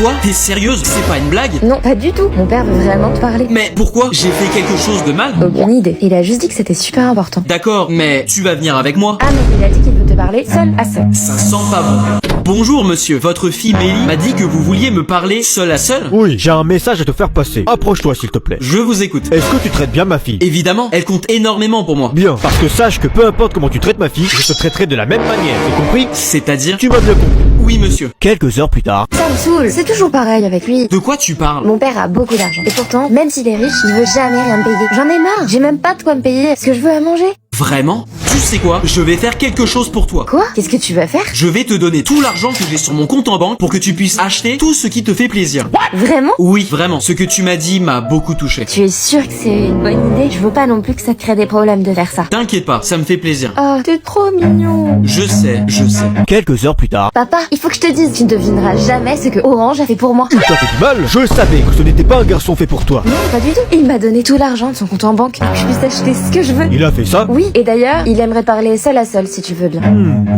Quoi? T'es sérieuse? C'est pas une blague? Non, pas du tout. Mon père veut vraiment te parler. Mais pourquoi? J'ai fait quelque chose de mal? Aucune idée. Il a juste dit que c'était super important. D'accord, mais tu vas venir avec moi? Ah, mais il a dit qu'il veut te parler seul à seul. Ça sent pas bon. Bonjour monsieur, votre fille Mélie m'a dit que vous vouliez me parler seul à seul? Oui, j'ai un message à te faire passer. Approche-toi s'il te plaît. Je vous écoute. Est-ce que tu traites bien ma fille? Évidemment, elle compte énormément pour moi. Bien, parce que sache que peu importe comment tu traites ma fille, je te traiterai de la même manière, t'as compris? C'est-à-dire? Tu m'as bien compris. Oui monsieur. Quelques heures plus tard. Ça me saoule. C'est toujours pareil avec lui. De quoi tu parles? Mon père a beaucoup d'argent. Et pourtant, même s'il est riche, il veut jamais rien me payer. J'en ai marre. J'ai même pas de quoi me payer ce que je veux à manger. Vraiment? Tu sais quoi? Je vais faire quelque chose pour toi. Quoi? Qu'est-ce que tu vas faire? Je vais te donner tout l'argent que j'ai sur mon compte en banque pour que tu puisses acheter tout ce qui te fait plaisir. Vraiment? Oui, vraiment. Ce que tu m'as dit m'a beaucoup touché. Tu es sûr que c'est une bonne idée? Je veux pas non plus que ça te crée des problèmes de faire ça. T'inquiète pas, ça me fait plaisir. Oh, t'es trop mignon. Je sais, je sais. Quelques heures plus tard. Papa, il faut que je te dise, tu ne devineras jamais ce que Orange a fait pour moi. Tu t'as fait du mal? Je savais que ce n'était pas un garçon fait pour toi. Non, pas du tout. Il m'a donné tout l'argent de son compte en banque pour que je puisse acheter ce que je veux. Il a fait ça? Oui, et d'ailleurs, il aimerait parler seul à seul si tu veux bien.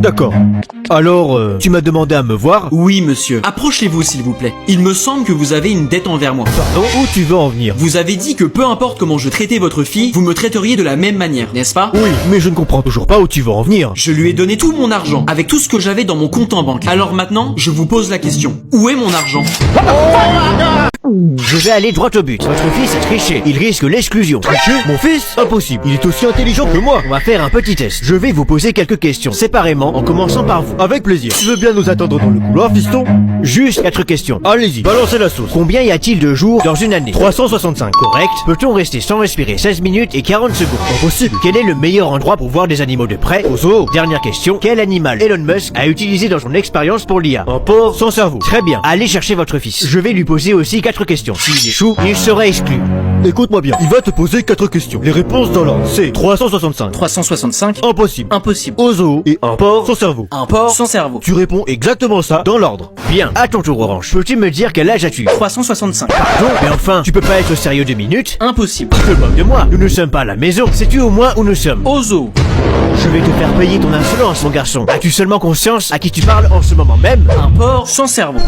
D'accord. Alors, tu m'as demandé à me voir? Oui, monsieur. Approchez-vous, s'il vous plaît. Il me semble que vous avez une dette envers moi. Pardon? Où tu veux en venir? Vous avez dit que peu importe comment je traitais votre fille, vous me traiteriez de la même manière, n'est-ce pas? Oui, mais je ne comprends toujours pas où tu veux en venir. Je lui ai donné tout mon argent, avec tout ce que j'avais dans mon compte en banque. Alors maintenant, je vous pose la question. Où est mon argent? Je vais aller droit au but. Votre fils a triché. Il risque l'exclusion. Tricher? Mon fils? Impossible. Il est aussi intelligent que moi. On va faire un petit test. Je vais vous poser quelques questions, séparément, en commençant par vous. Avec plaisir. Tu veux bien nous attendre dans le couloir, fiston? Juste 4 questions. Allez-y, balancez la sauce. Combien y a-t-il de jours dans une année? 365. Correct. Peut-on rester sans respirer 16 minutes et 40 secondes? Impossible. Quel est le meilleur endroit pour voir des animaux de près? Au zoo. Dernière question. Quel animal Elon Musk a utilisé dans son expérience pour l'IA? Un porc sans cerveau. Très bien. Allez chercher votre fils. Je vais lui poser aussi 4 questions. S'il échoue, il sera exclu. Écoute-moi bien. Il va te poser 4 questions. Les réponses dans l'ordre. C'est 365. 365. Impossible. Impossible. Au zoo. Et un porc sans cerveau. Un porc sans cerveau. Tu réponds exactement ça dans l'ordre. Bien. À ton tour, Orange. Peux-tu me dire quel âge as-tu? 365. Pardon? Mais enfin, tu peux pas être sérieux 2 minutes? Impossible. Tu te moques de moi. Nous ne sommes pas à la maison. Sais-tu au moins où nous sommes? Au zoo. Je vais te faire payer ton insolence, mon garçon. As-tu seulement conscience à qui tu parles en ce moment même? Un porc sans cerveau.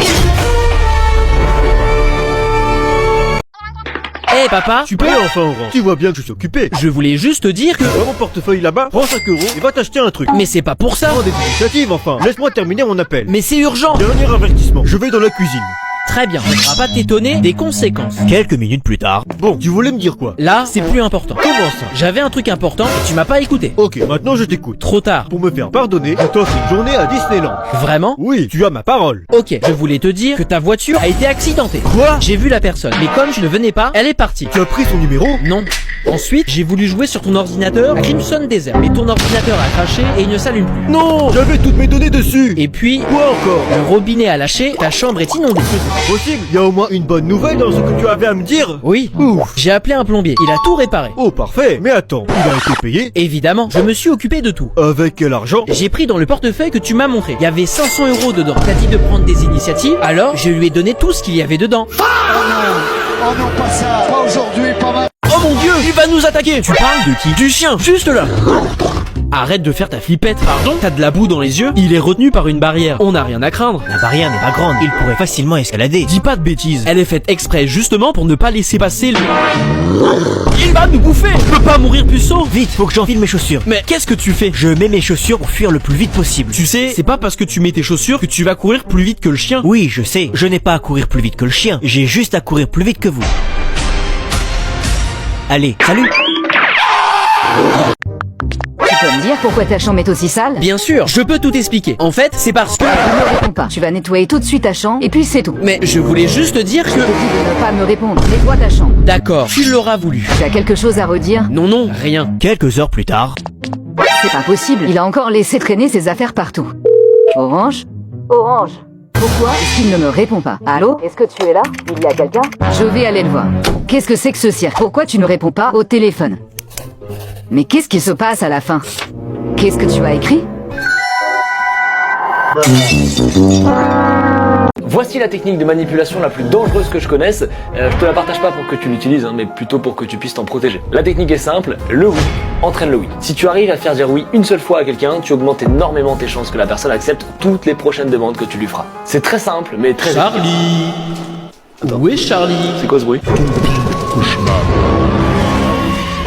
Eh papa, Tu payes enfin, Orange. Tu vois bien que je suis occupé. je voulais juste te dire que... Prends mon portefeuille là-bas, prends 5 € et va t'acheter un truc. Mais c'est pas pour ça. Prends des initiatives enfin. Laisse-moi terminer mon appel. Mais c'est urgent. Dernier avertissement. Je vais dans la cuisine. Très bien, on va pas t'étonner des conséquences. Quelques minutes plus tard. Bon, tu voulais me dire quoi? Là, c'est plus important. Comment ça? J'avais un truc important et tu m'as pas écouté. Ok, maintenant je t'écoute. Trop tard. Pour me faire pardonner, je t'offre une journée à Disneyland. Vraiment? Oui, tu as ma parole. Ok, je voulais te dire que ta voiture a été accidentée. Quoi? J'ai vu la personne, mais comme tu ne venais pas, elle est partie. Tu as pris son numéro? Non. Ensuite, j'ai voulu jouer sur ton ordinateur à Crimson Desert, mais ton ordinateur a craché et il ne s'allume plus. Non, j'avais toutes mes données dessus. Et puis, Quoi encore? le robinet a lâché, ta chambre est inondée. Possible. Il y a au moins une bonne nouvelle dans ce que tu avais à me dire. Oui. Ouf. J'ai appelé un plombier, il a tout réparé. Oh parfait. Mais attends, il a été payé? Évidemment, je me suis occupé de tout. Avec quel argent? J'ai pris dans le portefeuille que tu m'as montré. Il y avait 500 € dedans. T'as dit de prendre des initiatives, alors je lui ai donné tout ce qu'il y avait dedans. Oh non, pas ça, pas aujourd'hui, pas mal. Oh mon dieu, il va nous attaquer. Tu parles de qui? Du chien, juste là. Arrête de faire ta flippette, pardon? T'as de la boue dans les yeux? Il est retenu par une barrière. On n'a rien à craindre. La barrière n'est pas grande. Il pourrait facilement escalader. Dis pas de bêtises. Elle est faite exprès justement pour ne pas laisser passer le... Il va nous bouffer. On peut pas mourir puceau. Vite, faut que j'enfile mes chaussures. Mais qu'est-ce que tu fais? Je mets mes chaussures pour fuir le plus vite possible. Tu sais, c'est pas parce que tu mets tes chaussures que tu vas courir plus vite que le chien. Oui, je sais. Je n'ai pas à courir plus vite que le chien. J'ai juste à courir plus vite que vous. Allez, salut. Tu peux me dire pourquoi ta chambre est aussi sale? Bien sûr, je peux tout expliquer. En fait, c'est parce que... Ne me réponds pas. Tu vas nettoyer tout de suite ta chambre et puis c'est tout. Mais je voulais juste te dire Je te que... dis de ne pas me répondre. Nettoie ta chambre. D'accord, tu l'auras voulu. Tu as quelque chose à redire? Non, non, rien. Quelques heures plus tard. C'est pas possible. Il a encore laissé traîner ses affaires partout. Orange? Orange? Pourquoi est-ce qu'il ne me répond pas? Allô? Est-ce que tu es là? Il y a quelqu'un? Je vais aller le voir. Qu'est-ce que c'est que ce cirque? Pourquoi tu ne réponds pas au téléphone? Mais qu'est-ce qui se passe à la fin? Qu'est-ce que tu as écrit? Voici la technique de manipulation la plus dangereuse que je connaisse. Je te la partage pas pour que tu l'utilises, mais plutôt pour que tu puisses t'en protéger. La technique est simple, le oui entraîne le oui. Si tu arrives à faire dire oui une seule fois à quelqu'un, tu augmentes énormément tes chances que la personne accepte toutes les prochaines demandes que tu lui feras. C'est très simple, mais très efficace. Charlie. Où est Charlie? C'est quoi ce bruit?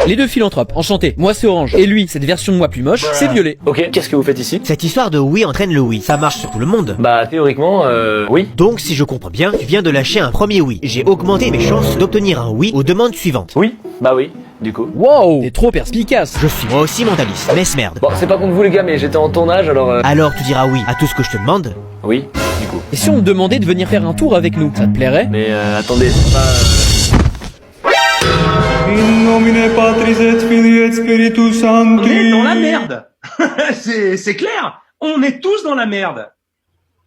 Les deux philanthropes, enchanté. Moi c'est Orange. Et lui, cette version de moi plus moche, c'est Violet. Ok, qu'est-ce que vous faites ici? Cette histoire de oui entraîne le oui, ça marche sur tout le monde. Bah théoriquement, oui. Donc si je comprends bien, tu viens de lâcher un premier oui. J'ai augmenté mes chances d'obtenir un oui aux demandes suivantes. Oui, bah oui, du coup. Wow, t'es trop perspicace. Je suis moi aussi mentaliste, mais merde. Bon, c'est pas contre vous les gars, mais j'étais en tournage alors... Alors tu diras oui à tout ce que je te demande? Oui, du coup. Et si on te demandait de venir faire un tour avec nous, ça te plairait? Mais attendez, c'est pas... In nomine Patris et Filii et Spiritus Sancti. On est dans la merde. C'est clair. On est tous dans la merde.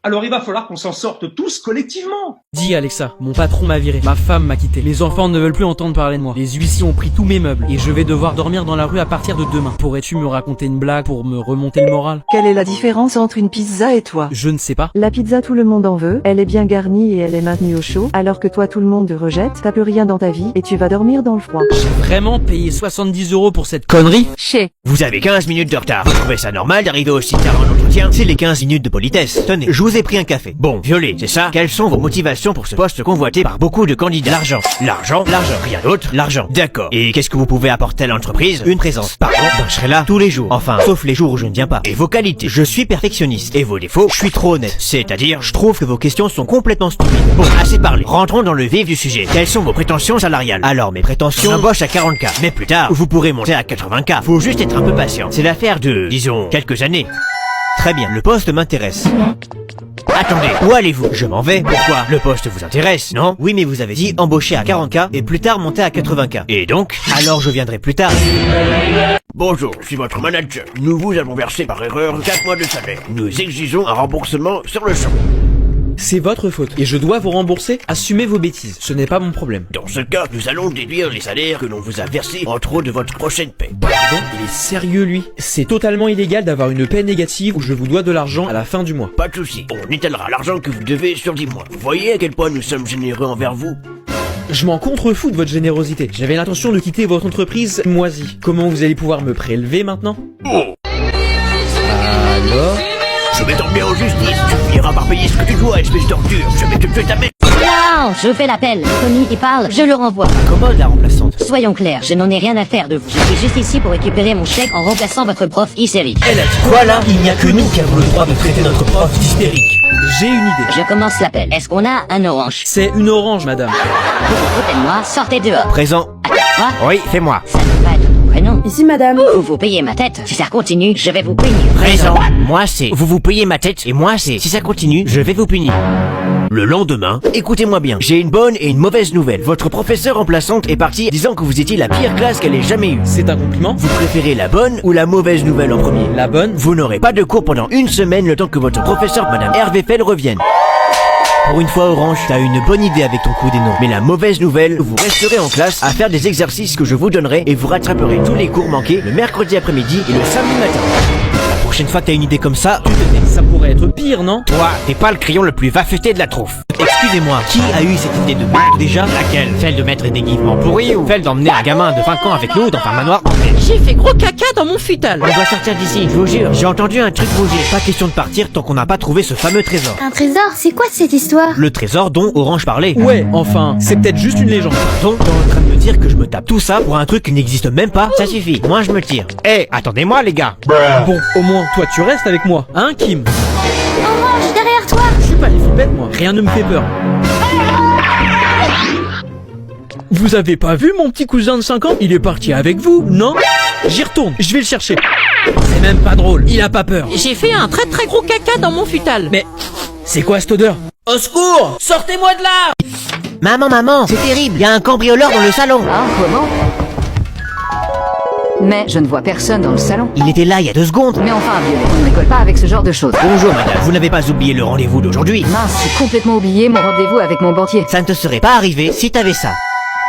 Alors il va falloir qu'on s'en sorte tous collectivement. Dis Alexa, mon patron m'a viré, ma femme m'a quitté, mes enfants ne veulent plus entendre parler de moi, les huissiers ont pris tous mes meubles, et je vais devoir dormir dans la rue à partir de demain. Pourrais-tu me raconter une blague pour me remonter le moral? Quelle est la différence entre une pizza et toi? Je ne sais pas. La pizza tout le monde en veut, elle est bien garnie et elle est maintenue au chaud, alors que toi tout le monde te rejette, t'as plus rien dans ta vie et tu vas dormir dans le froid. J'ai vraiment payé 70 € pour cette connerie? Chez. Vous avez 15 minutes de retard. Vous trouvez ça normal d'arriver aussi tard en entretien? C'est les 15 minutes de politesse. Tenez, je vous ai pris un café. Bon, Violet, c'est ça? Quelles sont vos motivations pour ce poste convoité par beaucoup de candidats? L'argent. L'argent. L'argent. Rien d'autre. L'argent. D'accord. Et qu'est-ce que vous pouvez apporter à l'entreprise? Une présence. Pardon? Ben, je serai là tous les jours. Enfin, sauf les jours où je ne viens pas. Et vos qualités? Je suis perfectionniste. Et vos défauts? Je suis trop honnête. C'est-à-dire, je trouve que vos questions sont complètement stupides. Bon, assez parlé. Rentrons dans le vif du sujet. Quelles sont vos prétentions salariales? Alors, mes prétentions, j'embauche à 40K. Mais plus tard, vous pourrez monter à 80K. Faut juste être un peu patient. C'est l'affaire de, disons, quelques années. Très bien, le poste m'intéresse. Attendez, où allez-vous? Je m'en vais. Pourquoi? Le poste vous intéresse, non? Oui, mais vous avez dit embaucher à 40K et plus tard monter à 80K. Et donc? Alors je viendrai plus tard. Bonjour, je suis votre manager. Nous vous avons versé par erreur 4 mois de salaire. Nous exigeons un remboursement sur le champ. C'est votre faute, et je dois vous rembourser. Assumez vos bêtises, ce n'est pas mon problème. Dans ce cas, nous allons déduire les salaires que l'on vous a versés en trop de votre prochaine paie. Pardon? Il est sérieux lui? C'est totalement illégal d'avoir une paie négative où je vous dois de l'argent à la fin du mois. Pas de souci, on étalera l'argent que vous devez sur 10 mois. Vous voyez à quel point nous sommes généreux envers vous? Je m'en contrefous de votre générosité. J'avais l'intention de quitter votre entreprise moisie. Comment vous allez pouvoir me prélever maintenant? Oh. Alors? Je vais t'emmener en justice, tu finiras par payer ce que tu dois, espèce d'ordure. Je vais te tuer ta mère. Non, je fais l'appel. Tony, il parle, je le renvoie. Commode la remplaçante. Soyons clairs, je n'en ai rien à faire de vous. Je suis juste ici pour récupérer mon chèque en remplaçant votre prof hystérique. Elle a dit quoi là? Il n'y a que nous qui avons le droit de traiter notre prof hystérique. J'ai une idée. Je commence l'appel. Est-ce qu'on a un orange? C'est une orange, madame. Vous vous foutez de moi, sortez dehors. Présent. Quoi? Oui, c'est moi. Ça ne peut pas être ton prénom. Ici, madame. Vous payez ma tête. Si ça continue, je vais vous punir. Présent. Moi c'est vous payez ma tête et moi c'est si ça continue, je vais vous punir. Le lendemain, écoutez-moi bien, j'ai une bonne et une mauvaise nouvelle. Votre professeure remplaçante est partie disant que vous étiez la pire classe qu'elle ait jamais eue. C'est un compliment? Vous préférez la bonne ou la mauvaise nouvelle en premier? La bonne? Vous n'aurez pas de cours pendant une semaine le temps que votre professeur, Madame Hervé Fell, revienne. Pour une fois, Orange, t'as une bonne idée avec ton coup des noms. Mais la mauvaise nouvelle, vous resterez en classe à faire des exercices que je vous donnerai et vous rattraperez tous les cours manqués le mercredi après-midi et le samedi matin. La prochaine fois que t'as une idée comme ça, tu te tais. Ça pourrait être pire, non? Toi, t'es pas le crayon le plus vaffeté de la troupe. Excusez-moi, qui a eu cette idée de merde déjà? Laquelle? Celle de mettre des guillemets pourris ou celle d'emmener un gamin de 5 ans avec nous dans un manoir hanté? J'ai fait gros caca dans mon futal. On doit sortir d'ici, je vous jure. J'ai entendu un truc bouger. Pas question de partir tant qu'on n'a pas trouvé ce fameux trésor. Un trésor, c'est quoi cette histoire? Le trésor dont Orange parlait. Ouais, enfin, c'est peut-être juste une légende. Donc, t'es en train de me dire que je me tape tout ça pour un truc qui n'existe même pas? Ça suffit, moi je me tire. Eh, attendez-moi les gars. Bon, au moins, toi tu restes avec moi, hein, Kim? Orange, derrière toi! Je suis pas les flippettes, moi. Rien ne me fait peur. Vous avez pas vu mon petit cousin de 5 ans? Il est parti avec vous, non? J'y retourne, je vais le chercher. C'est même pas drôle, il a pas peur. J'ai fait un très très gros caca dans mon futal. Mais, c'est quoi cette odeur? Au secours! Sortez-moi de là! Maman, c'est terrible, il y a un cambrioleur dans le salon. Ah, comment? Mais je ne vois personne dans le salon. Il était là il y a 2 secondes. Mais enfin, Violet, on ne rigole pas avec ce genre de choses. Bonjour madame, vous n'avez pas oublié le rendez-vous d'aujourd'hui? Mince, j'ai complètement oublié mon rendez-vous avec mon banquier. Ça ne te serait pas arrivé si t'avais ça.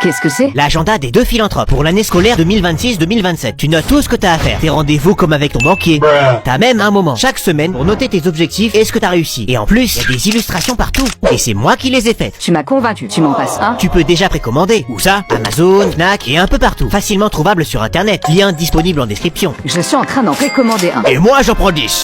Qu'est-ce que c'est? L'agenda des 2 philanthropes pour l'année scolaire 2026-2027. Tu notes tout ce que t'as à faire. Tes rendez-vous comme avec ton banquier. T'as même un moment chaque semaine pour noter tes objectifs et ce que t'as réussi. Et en plus, il y a des illustrations partout. Et c'est moi qui les ai faites. Tu m'as convaincu, tu m'en passes un. Tu peux déjà précommander. Où ça? Amazon, Fnac et un peu partout. Facilement trouvable sur internet. Lien disponible en description. Je suis en train d'en précommander un. Et moi j'en prends 10.